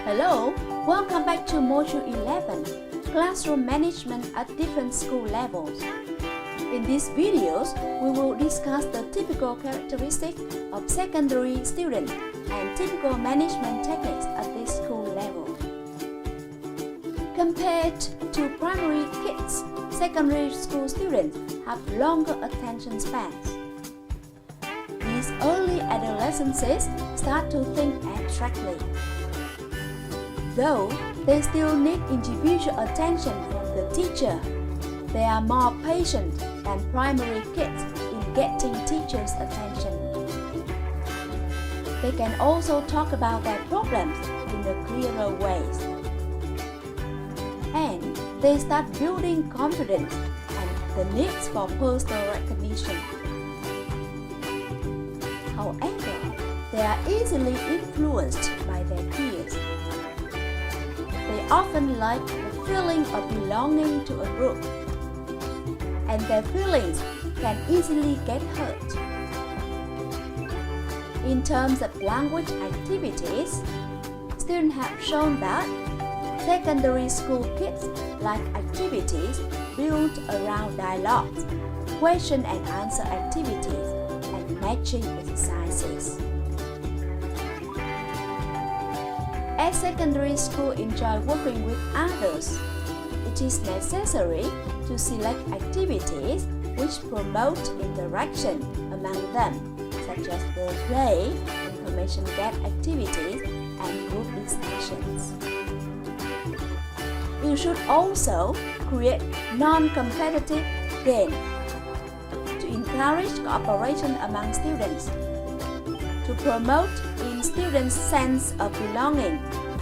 Hello, welcome back to Module 11, Classroom Management at Different School Levels. In these videos, we will discuss the typical characteristics of secondary students and typical management techniques at this school level. Compared to primary kids, secondary school students have longer attention spans. These early adolescences start to think abstractly. Though they still need individual attention from the teacher, they are more patient than primary kids in getting teachers' attention. They can also talk about their problems in a clearer ways. And they start building confidence and the needs for personal recognition. However, they are easily influenced by their peers. They often like the feeling of belonging to a group, and their feelings can easily get hurt. In terms of language activities, students have shown that secondary school kids like activities built around dialogues, question and answer activities, and matching exercises. As secondary school enjoy working with others, it is necessary to select activities which promote interaction among them, such as role play, information gap activities, and group discussions. You should also create non-competitive games to encourage cooperation among students, to promote in students' sense of belonging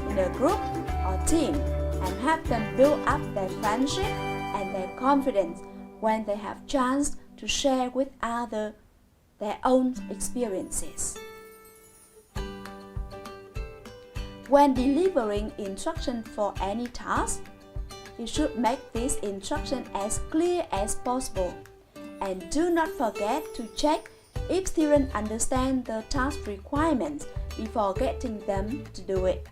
in a group or team, and help them build up their friendship and their confidence when they have chance to share with others their own experiences. When delivering instruction for any task, you should make this instruction as clear as possible, and do not forget to check if students understand the task requirements before getting them to do it.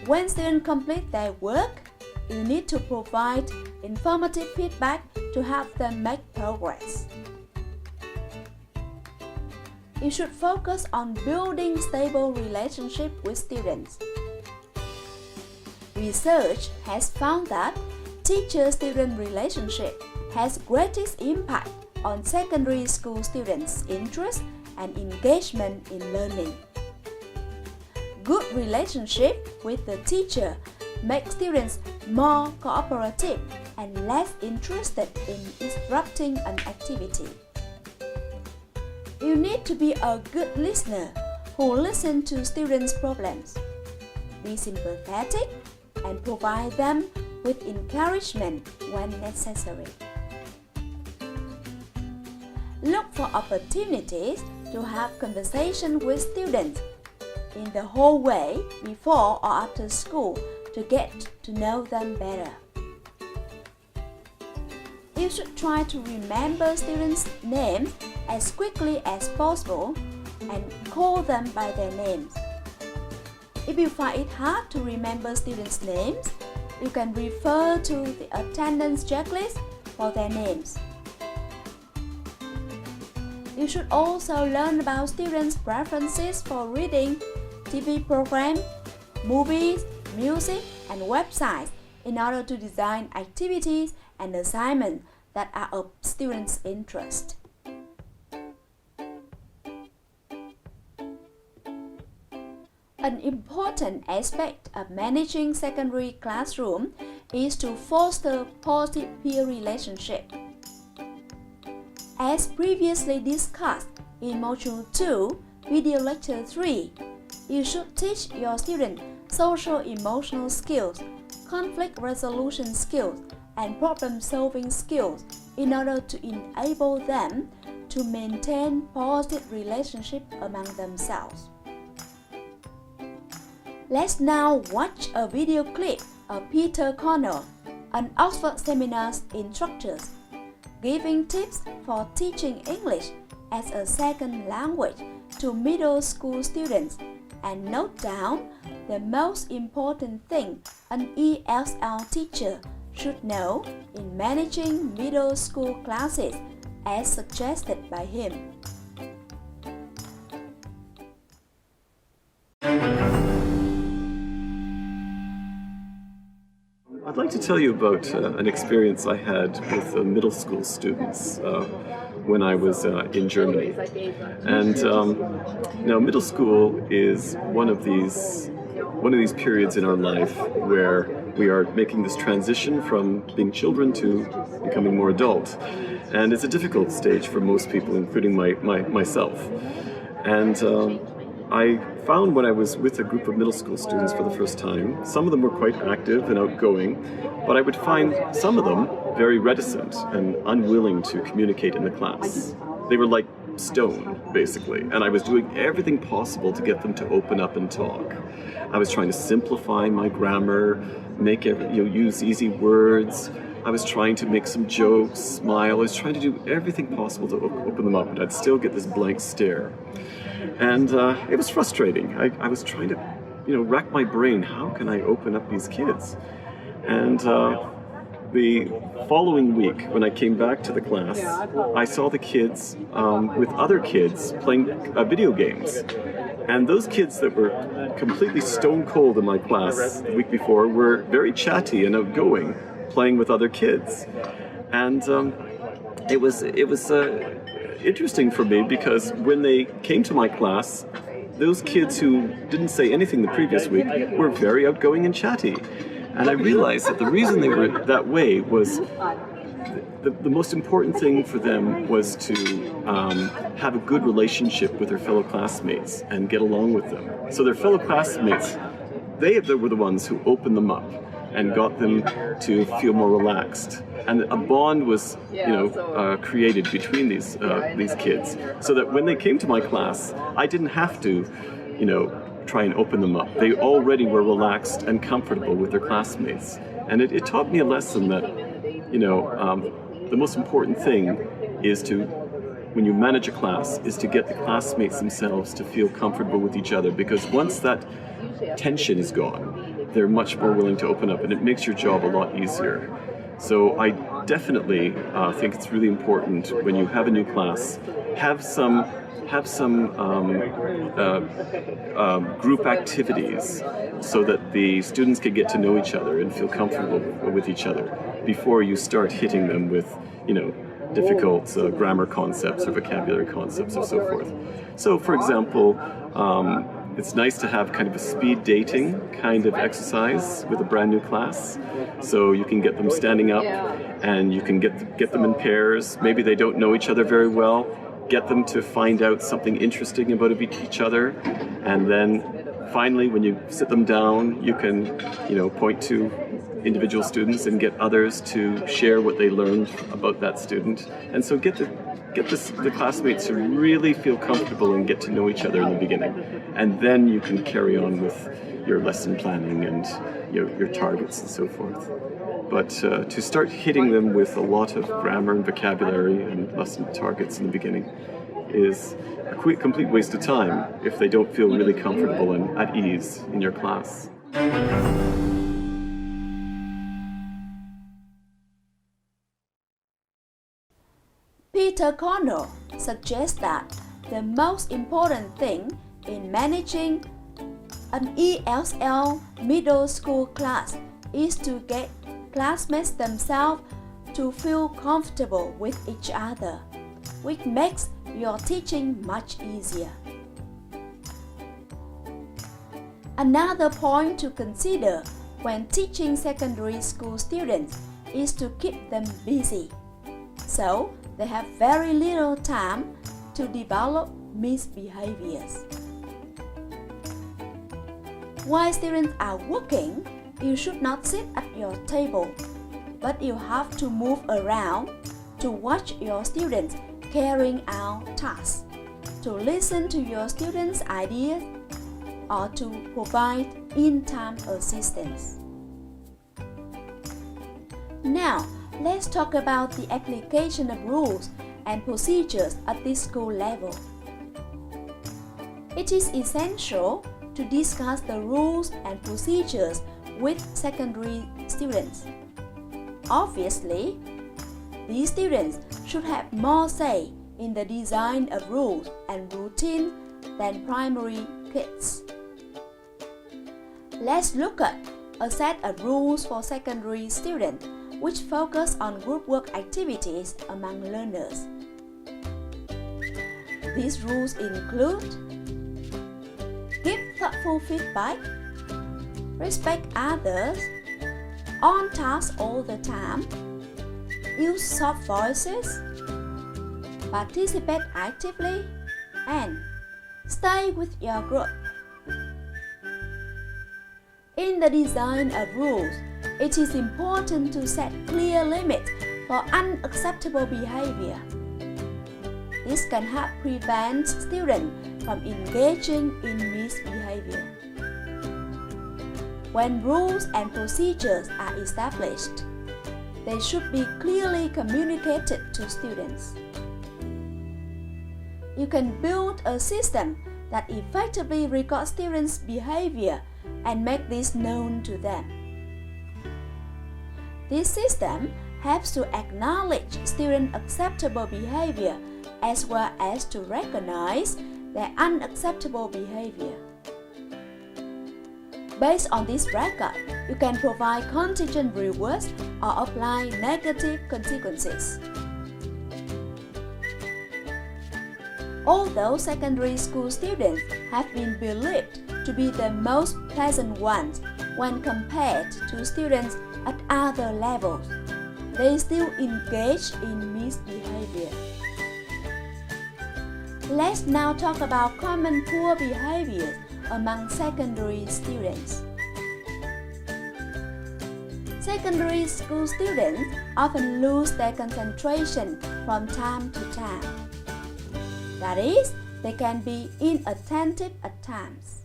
When students complete their work, you need to provide informative feedback to help them make progress. You should focus on building stable relationships with students. Research has found that teacher-student relationship has greatest impact on secondary school students' interest and engagement in learning. Good relationship with the teacher makes students more cooperative and less interested in disrupting an activity. You need to be a good listener who listens to students' problems. Be sympathetic and provide them with encouragement when necessary. Look for opportunities to have conversation with students in the hallway before or after school to get to know them better. You should try to remember students' names as quickly as possible and call them by their names. If you find it hard to remember students' names, you can refer to the attendance checklist for their names. You should also learn about students' preferences for reading, TV programs, movies, music, and websites in order to design activities and assignments that are of students' interest. An important aspect of managing secondary classroom is to foster positive peer relationships. As previously discussed in Module 2, Video Lecture 3, you should teach your students social-emotional skills, conflict resolution skills, and problem-solving skills in order to enable them to maintain positive relationships among themselves. Let's now watch a video clip of Peter Connell, an Oxford Seminars instructor, giving tips for teaching English as a second language to middle school students and note down the most important thing an ESL teacher should know in managing middle school classes as suggested by him. I'd like to tell you about an experience I had with middle school students when I was in Germany. And now middle school is one of these periods in our life where we are making this transition from being children to becoming more adult. And it's a difficult stage for most people, including myself. And I found when I was with a group of middle school students for the first time, some of them were quite active and outgoing, but I would find some of them very reticent and unwilling to communicate in the class. They were like stone, basically, and I was doing everything possible to get them to open up and talk. I was trying to simplify my grammar, use easy words. I was trying to make some jokes, smile. I was trying to do everything possible to open them up, but I'd still get this blank stare. And it was frustrating. I was trying to, rack my brain. How can I open up these kids? And the following week, when I came back to the class, I saw the kids with other kids playing video games. And those kids that were completely stone cold in my class the week before were very chatty and outgoing, playing with other kids. And it was interesting for me because when they came to my class, those kids who didn't say anything the previous week were very outgoing and chatty. And I realized that the reason they were that way was the most important thing for them was to have a good relationship with their fellow classmates and get along with them. So their fellow classmates, they were the ones who opened them up and got them to feel more relaxed. And a bond was, created between these kids, so that when they came to my class, I didn't have to, try and open them up. They already were relaxed and comfortable with their classmates. And it taught me a lesson that, the most important thing is when you manage a class, is to get the classmates themselves to feel comfortable with each other, because once that tension is gone, they're much more willing to open up, and it makes your job a lot easier. So I definitely think it's really important when you have a new class, have some group activities so that the students can get to know each other and feel comfortable with each other before you start hitting them with, difficult grammar concepts or vocabulary concepts or so forth. So, for example, it's nice to have kind of a speed dating kind of exercise with a brand new class. So you can get them standing up and you can get them in pairs. Maybe they don't know each other very well. Get them to find out something interesting about each other. And then finally, when you sit them down, you can, point to individual students and get others to share what they learned about that student. And so get the classmates to really feel comfortable and get to know each other in the beginning. And then you can carry on with your lesson planning and your targets and so forth. But to start hitting them with a lot of grammar and vocabulary and lesson targets in the beginning is a complete waste of time if they don't feel really comfortable and at ease in your class. Peter Connell suggests that the most important thing in managing an ESL middle school class is to get classmates themselves to feel comfortable with each other, which makes your teaching much easier. Another point to consider when teaching secondary school students is to keep them busy, so they have very little time to develop misbehaviors. While students are working, you should not sit at your table, but you have to move around to watch your students carrying out tasks, to listen to your students' ideas, or to provide in-time assistance. Now, let's talk about the application of rules and procedures at this school level. It is essential to to discuss the rules and procedures with secondary students. Obviously, these students should have more say in the design of rules and routine than primary kids. Let's look at a set of rules for secondary students which focus on group work activities among learners. These rules include: give thoughtful feedback, respect others, on task all the time, use soft voices, participate actively, and stay with your group. In the design of rules, it is important to set clear limits for unacceptable behavior. This can help prevent students from engaging in misbehavior. When rules and procedures are established, they should be clearly communicated to students. You can build a system that effectively records students' behavior and make this known to them. This system helps to acknowledge student acceptable behavior as well as to recognize their unacceptable behavior. Based on this record, you can provide contingent rewards or apply negative consequences. Although secondary school students have been believed to be the most pleasant ones when compared to students at other levels, they still engage in misbehavior. Let's now talk about common poor behaviors among secondary students. Secondary school students often lose their concentration from time to time. That is, they can be inattentive at times.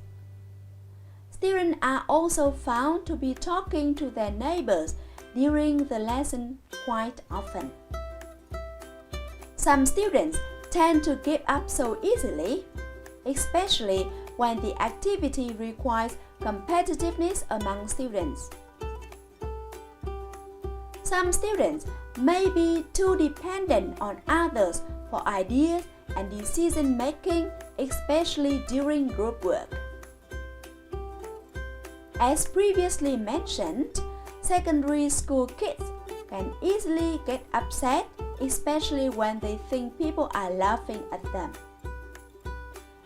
Students are also found to be talking to their neighbors during the lesson quite often. Some students tend to give up so easily, especially when the activity requires competitiveness among students. Some students may be too dependent on others for ideas and decision-making, especially during group work. As previously mentioned, secondary school kids can easily get upset, especially when they think people are laughing at them.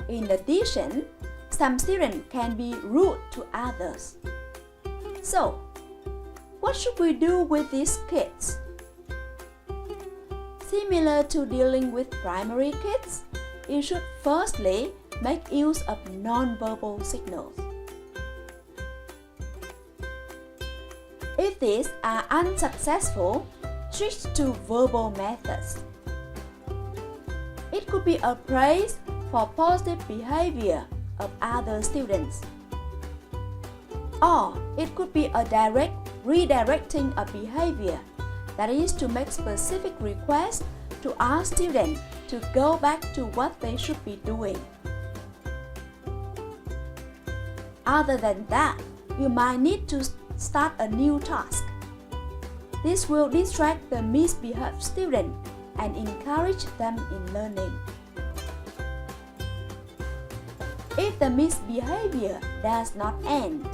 In addition, some students can be rude to others. So, what should we do with these kids? Similar to dealing with primary kids, you should firstly make use of non-verbal signals. If these are unsuccessful, switch to verbal methods. It could be a praise for positive behavior of other students, or it could be a direct redirecting of behavior, that is to make specific requests to ask students to go back to what they should be doing. Other than that, you might need to start a new task. This will distract the misbehaved student and encourage them in learning. If the misbehavior does not end,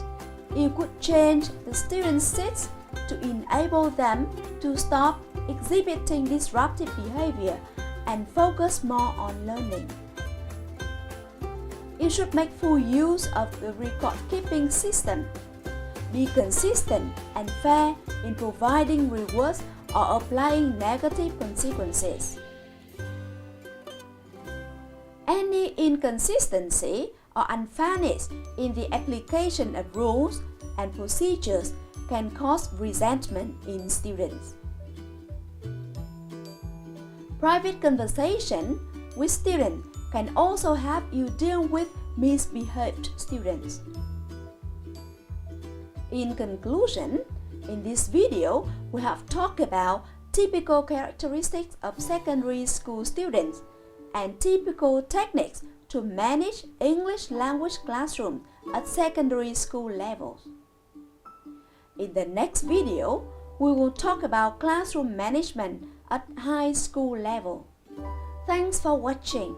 you could change the students' seats to enable them to stop exhibiting disruptive behavior and focus more on learning. You should make full use of the record-keeping system. Be consistent and fair in providing rewards or applying negative consequences. Any inconsistency or unfairness in the application of rules and procedures can cause resentment in students. Private conversation with students can also help you deal with misbehaved students. In conclusion, in this video, we have talked about typical characteristics of secondary school students and typical techniques to manage English language classrooms at secondary school levels. In the next video, we will talk about classroom management at high school level. Thanks for watching.